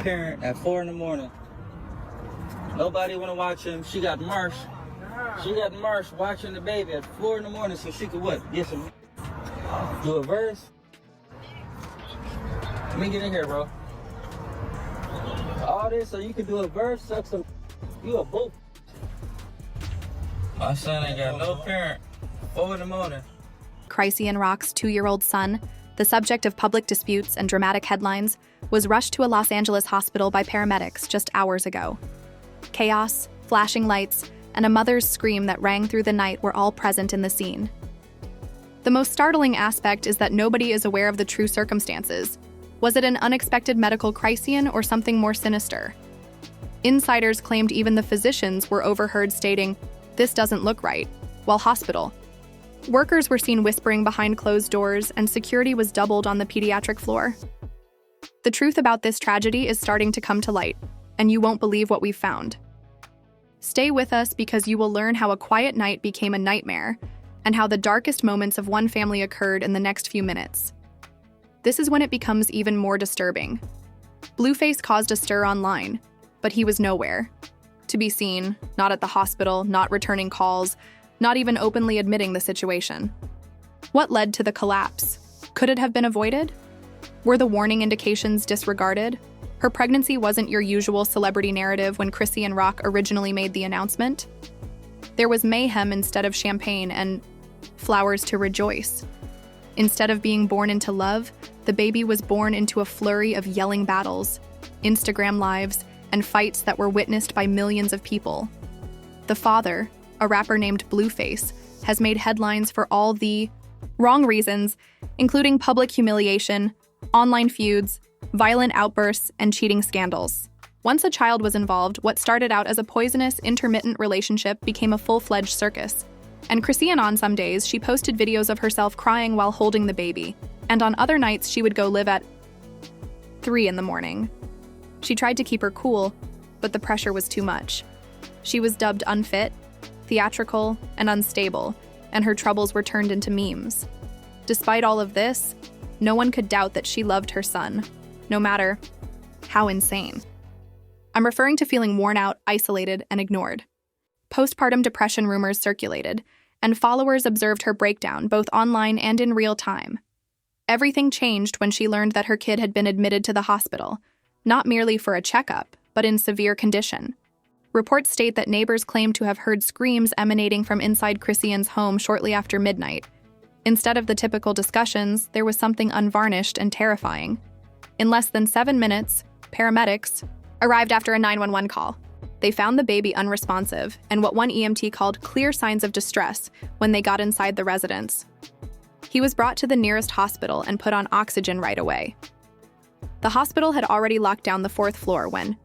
parent at 4 in the morning. Nobody want to watch him. She got Marsh watching the baby at 4 in the morning so she could what? Get some, do a verse? Let me get in here, bro. All this so you can do a verse, suck some, you a boot. My son ain't got no parent. 4 in the morning. Chrisean Rock's 2-year-old son, the subject of public disputes and dramatic headlines, was rushed to a Los Angeles hospital by paramedics just hours ago. Chaos, flashing lights, and a mother's scream that rang through the night were all present in the scene. The most startling aspect is that nobody is aware of the true circumstances. Was it an unexpected medical crisis or something more sinister? Insiders claimed even the physicians were overheard stating, "This doesn't look right," while hospital. Workers were seen whispering behind closed doors, and security was doubled on the pediatric floor. The truth about this tragedy is starting to come to light, and you won't believe what we've found. Stay with us because you will learn how a quiet night became a nightmare, and how the darkest moments of one family occurred in the next few minutes. This is when it becomes even more disturbing. Blueface caused a stir online, but he was nowhere to be seen, not at the hospital, not returning calls, not even openly admitting the situation. What led to the collapse? Could it have been avoided? Were the warning indications disregarded? Her pregnancy wasn't your usual celebrity narrative when Chrisean Rock originally made the announcement. There was mayhem instead of champagne and flowers to rejoice. Instead of being born into love, the baby was born into a flurry of yelling battles, Instagram lives, and fights that were witnessed by millions of people. The father, a rapper named Blueface, has made headlines for all the wrong reasons, including public humiliation, online feuds, violent outbursts, and cheating scandals. Once a child was involved, what started out as a poisonous, intermittent relationship became a full-fledged circus. And Chrisean, on some days, she posted videos of herself crying while holding the baby, and on other nights she would go live at 3 in the morning. She tried to keep her cool, but the pressure was too much. She was dubbed unfit, theatrical, and unstable, and her troubles were turned into memes. Despite all of this, no one could doubt that she loved her son, no matter how insane. I'm referring to feeling worn out, isolated, and ignored. Postpartum depression rumors circulated, and followers observed her breakdown both online and in real time. Everything changed when she learned that her kid had been admitted to the hospital, not merely for a checkup, but in severe condition. Reports state that neighbors claimed to have heard screams emanating from inside Chrisean's home shortly after midnight. Instead of the typical discussions, there was something unvarnished and terrifying. In less than 7 minutes, paramedics arrived after a 911 call. They found the baby unresponsive and what one EMT called clear signs of distress when they got inside the residence. He was brought to the nearest hospital and put on oxygen right away. The hospital had already locked down the 4th floor when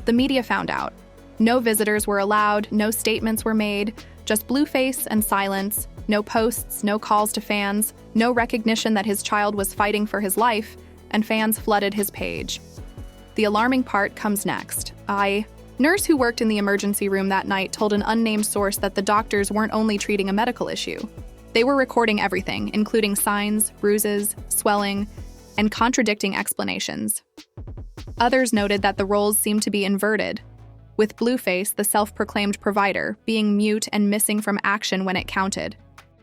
the media found out. No visitors were allowed, no statements were made, just Blueface and silence, no posts, no calls to fans, no recognition that his child was fighting for his life, and fans flooded his page. The alarming part comes next. A nurse who worked in the emergency room that night told an unnamed source that the doctors weren't only treating a medical issue. They were recording everything, including signs, bruises, swelling, and contradicting explanations. Others noted that the roles seemed to be inverted, with Blueface, the self-proclaimed provider, being mute and missing from action when it counted.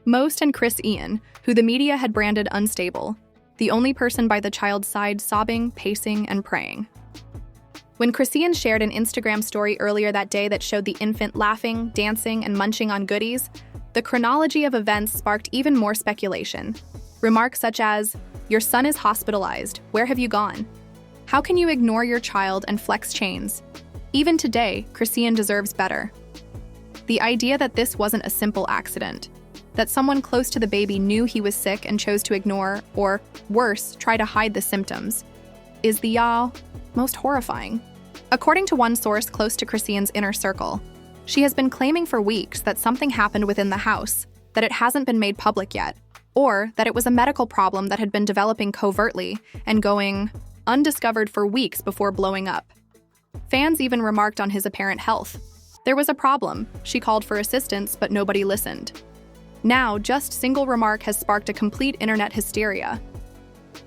Most and Chrisean, who the media had branded unstable, the only person by the child's side sobbing, pacing, and praying. When Chrisean shared an Instagram story earlier that day that showed the infant laughing, dancing, and munching on goodies, the chronology of events sparked even more speculation. Remarks such as, "Your son is hospitalized. Where have you gone? How can you ignore your child and flex chains?" Even today, Chrisean deserves better. The idea that this wasn't a simple accident, that someone close to the baby knew he was sick and chose to ignore, or worse, try to hide the symptoms, is the most horrifying. According to one source close to Chrisean's inner circle, she has been claiming for weeks that something happened within the house, that it hasn't been made public yet, or that it was a medical problem that had been developing covertly and going undiscovered for weeks before blowing up. Fans even remarked on his apparent health. There was a problem. She called for assistance, but nobody listened. Now, just single remark has sparked a complete internet hysteria.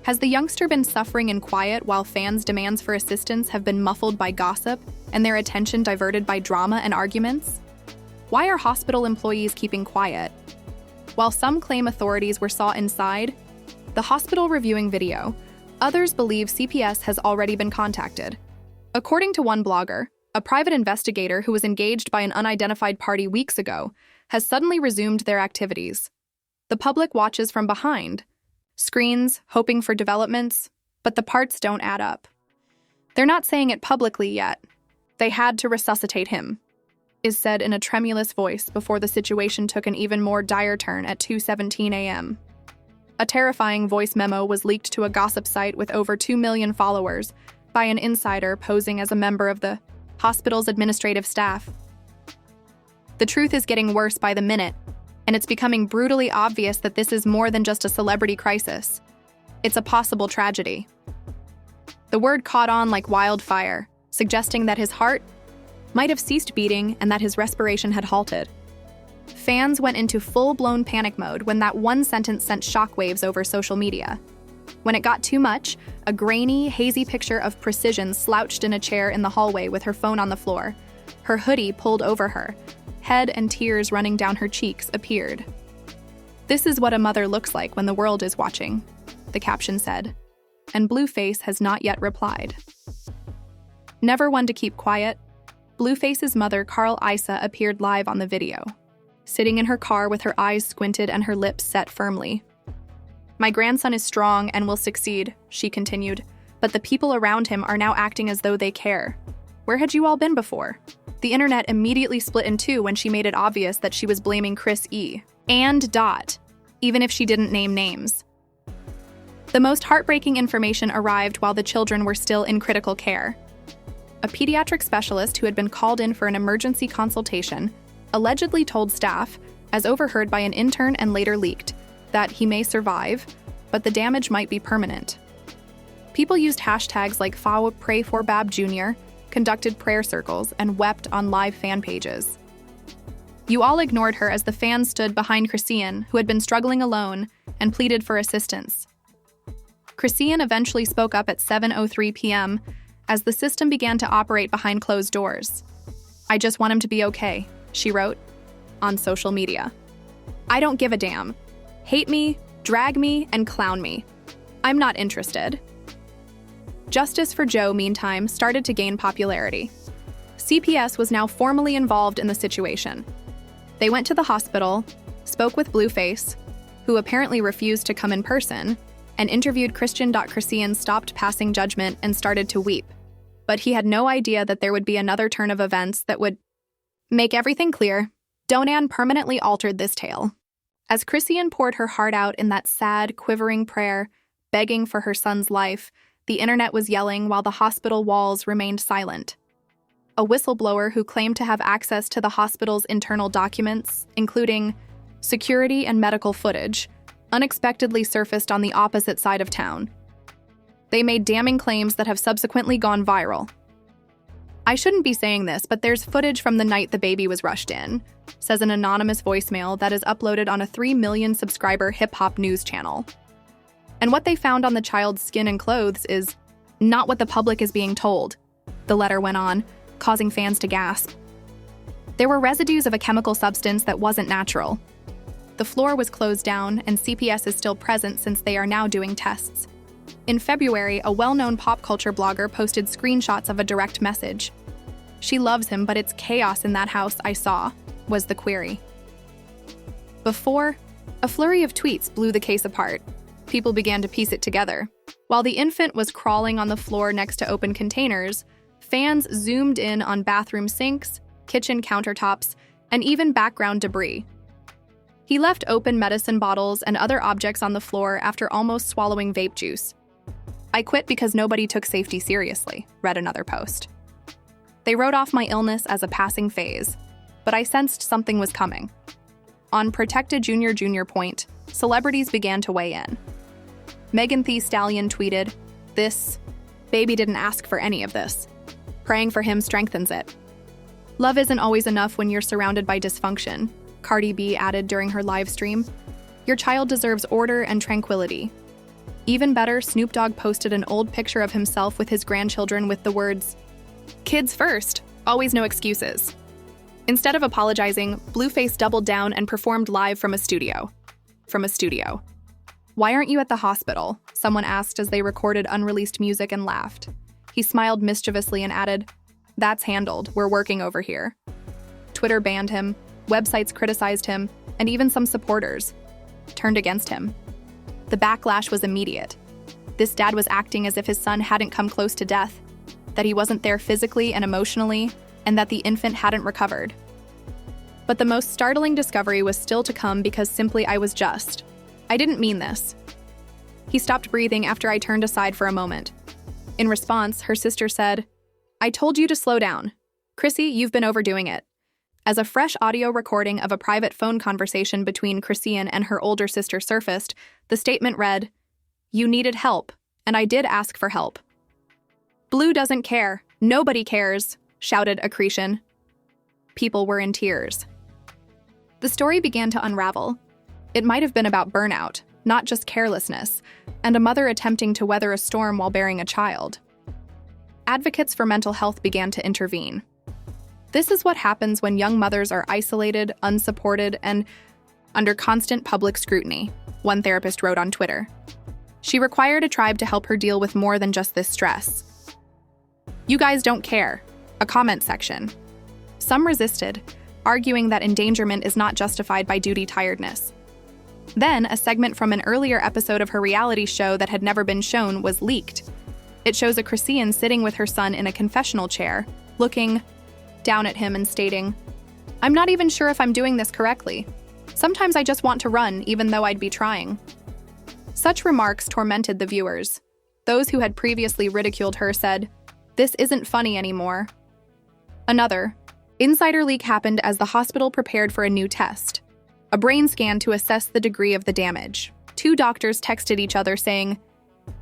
Has the youngster been suffering in quiet while fans' demands for assistance have been muffled by gossip and their attention diverted by drama and arguments? Why are hospital employees keeping quiet? While some claim authorities were sought inside the hospital reviewing video, others believe CPS has already been contacted. According to one blogger, a private investigator who was engaged by an unidentified party weeks ago has suddenly resumed their activities. The public watches from behind, screens, hoping for developments, but the parts don't add up. They're not saying it publicly yet. They had to resuscitate him, is said in a tremulous voice before the situation took an even more dire turn at 2:17 a.m. A terrifying voice memo was leaked to a gossip site with over 2 million followers by an insider posing as a member of the hospital's administrative staff. The truth is getting worse by the minute, and it's becoming brutally obvious that this is more than just a celebrity crisis. It's a possible tragedy. The word caught on like wildfire, suggesting that his heart might have ceased beating and that his respiration had halted. Fans went into full-blown panic mode when that one sentence sent shockwaves over social media. When it got too much, a grainy, hazy picture of Precision slouched in a chair in the hallway with her phone on the floor, her hoodie pulled over her, head and tears running down her cheeks appeared. "This is what a mother looks like when the world is watching," the caption said, and Blueface has not yet replied. Never one to keep quiet, Blueface's mother, Carl Isa, appeared live on the video, sitting in her car with her eyes squinted and her lips set firmly. "My grandson is strong and will succeed," she continued, "but the people around him are now acting as though they care. Where had you all been before?" The internet immediately split in two when she made it obvious that she was blaming Chris E. and Dot, even if she didn't name names. The most heartbreaking information arrived while the children were still in critical care. A pediatric specialist who had been called in for an emergency consultation allegedly told staff, as overheard by an intern and later leaked, that he may survive, but the damage might be permanent. People used hashtags like #PrayForBab Jr., conducted prayer circles, and wept on live fan pages. You all ignored her as the fans stood behind Chrisean, who had been struggling alone, and pleaded for assistance. Chrisean eventually spoke up at 7:03 p.m. as the system began to operate behind closed doors. "I just want him to be okay," she wrote on social media. "I don't give a damn. Hate me, drag me, and clown me. I'm not interested." Justice for Joe, meantime, started to gain popularity. CPS was now formally involved in the situation. They went to the hospital, spoke with Blueface, who apparently refused to come in person, and interviewed Chrisean. Chrisean stopped passing judgment and started to weep. But he had no idea that there would be another turn of events that would make everything clear. Donan permanently altered this tale. As Chrisean poured her heart out in that sad, quivering prayer, begging for her son's life, the internet was yelling while the hospital walls remained silent. A whistleblower who claimed to have access to the hospital's internal documents, including security and medical footage, unexpectedly surfaced on the opposite side of town. They made damning claims that have subsequently gone viral. "I shouldn't be saying this, but there's footage from the night the baby was rushed in," says an anonymous voicemail that is uploaded on a 3 million subscriber hip-hop news channel. "And what they found on the child's skin and clothes is not what the public is being told," the letter went on, causing fans to gasp. There were residues of a chemical substance that wasn't natural. The floor was closed down, and CPS is still present since they are now doing tests. In February, a well-known pop culture blogger posted screenshots of a direct message. "She loves him, but it's chaos in that house I saw," was the query. Before, a flurry of tweets blew the case apart. People began to piece it together. While the infant was crawling on the floor next to open containers, fans zoomed in on bathroom sinks, kitchen countertops, and even background debris. He left open medicine bottles and other objects on the floor after almost swallowing vape juice. "I quit because nobody took safety seriously," read another post. "They wrote off my illness as a passing phase, but I sensed something was coming." On Protected Jr. point, celebrities began to weigh in. Megan Thee Stallion tweeted, "This baby didn't ask for any of this. Praying for him strengthens it." "Love isn't always enough when you're surrounded by dysfunction," Cardi B added during her live stream. "Your child deserves order and tranquility." Even better, Snoop Dogg posted an old picture of himself with his grandchildren with the words, "Kids first, always no excuses." Instead of apologizing, Blueface doubled down and performed live from a studio. "Why aren't you at the hospital?" someone asked as they recorded unreleased music and laughed. He smiled mischievously and added, "That's handled, we're working over here." Twitter banned him, websites criticized him, and even some supporters turned against him. The backlash was immediate. This dad was acting as if his son hadn't come close to death, that he wasn't there physically and emotionally, and that the infant hadn't recovered. But the most startling discovery was still to come because simply I was just. "I didn't mean this." He stopped breathing after I turned aside for a moment. In response, her sister said, "I told you to slow down. Chrissy, you've been overdoing it." As a fresh audio recording of a private phone conversation between Chrisean and her older sister surfaced, the statement read, "You needed help, and I did ask for help." "Blue doesn't care. Nobody cares," shouted Chrisean. People were in tears. The story began to unravel. It might have been about burnout, not just carelessness, and a mother attempting to weather a storm while bearing a child. Advocates for mental health began to intervene. This is what happens when young mothers are isolated, unsupported, and under constant public scrutiny, one therapist wrote on Twitter. She required a tribe to help her deal with more than just this stress. "You guys don't care," a comment section. Some resisted, arguing that endangerment is not justified by duty tiredness. Then, a segment from an earlier episode of her reality show that had never been shown was leaked. It shows a Chrisean sitting with her son in a confessional chair, looking down at him and stating, "I'm not even sure if I'm doing this correctly. Sometimes I just want to run, even though I'd be trying." Such remarks tormented the viewers. Those who had previously ridiculed her said, "This isn't funny anymore." Another insider leak happened as the hospital prepared for a new test, a brain scan to assess the degree of the damage. Two doctors texted each other saying,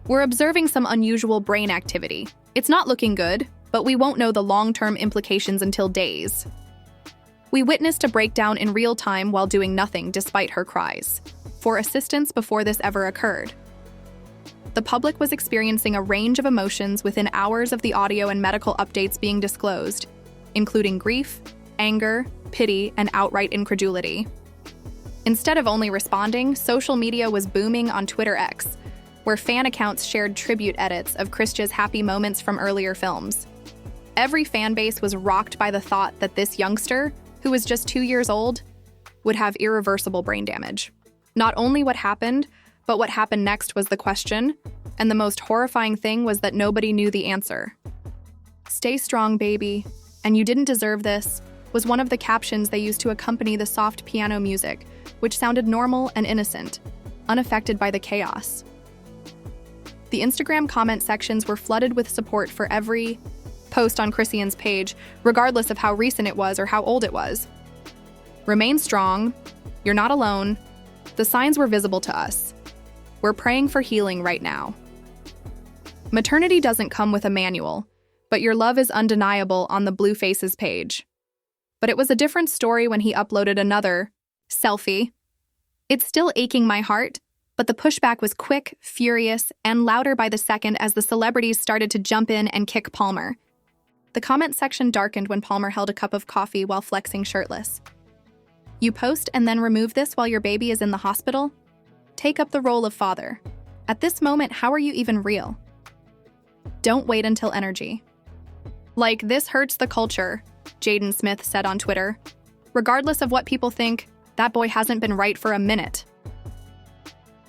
"We're observing some unusual brain activity. It's not looking good, but we won't know the long-term implications until days." We witnessed a breakdown in real time while doing nothing despite her cries for assistance before this ever occurred. The public was experiencing a range of emotions within hours of the audio and medical updates being disclosed, including grief, anger, pity, and outright incredulity. Instead of only responding, social media was booming on Twitter X, where fan accounts shared tribute edits of Christia's happy moments from earlier films. Every fan base was rocked by the thought that this youngster, who was just 2 years old, would have irreversible brain damage. Not only what happened, but what happened next was the question, and the most horrifying thing was that nobody knew the answer. "Stay strong, baby, and you didn't deserve this," was one of the captions they used to accompany the soft piano music, which sounded normal and innocent, unaffected by the chaos. The Instagram comment sections were flooded with support for every post on Chrisean's page, regardless of how recent it was or how old it was. "Remain strong. You're not alone. The signs were visible to us. We're praying for healing right now." Maternity doesn't come with a manual, but your love is undeniable on the Blueface's page. But it was a different story when he uploaded another selfie. "It's still aching my heart," but the pushback was quick, furious, and louder by the second as the celebrities started to jump in and kick Palmer. The comment section darkened when Palmer held a cup of coffee while flexing shirtless. "You post and then remove this while your baby is in the hospital? Take up the role of father. At this moment, how are you even real? Don't wait until energy." "Like, this hurts the culture," Jaden Smith said on Twitter. "Regardless of what people think, that boy hasn't been right for a minute."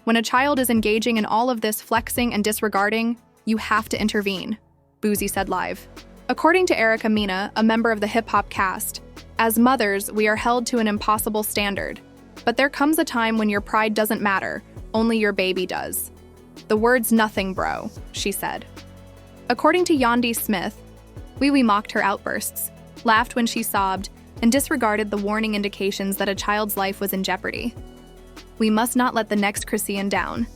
When a child is engaging in all of this flexing and disregarding, you have to intervene, Boozy said live. According to Erica Mena, a member of the hip-hop cast, "As mothers, we are held to an impossible standard. But there comes a time when your pride doesn't matter, only your baby does. The word's nothing, bro," she said. According to Yandi Smith, we mocked her outbursts, laughed when she sobbed, and disregarded the warning indications that a child's life was in jeopardy. "We must not let the next Chrisean down,"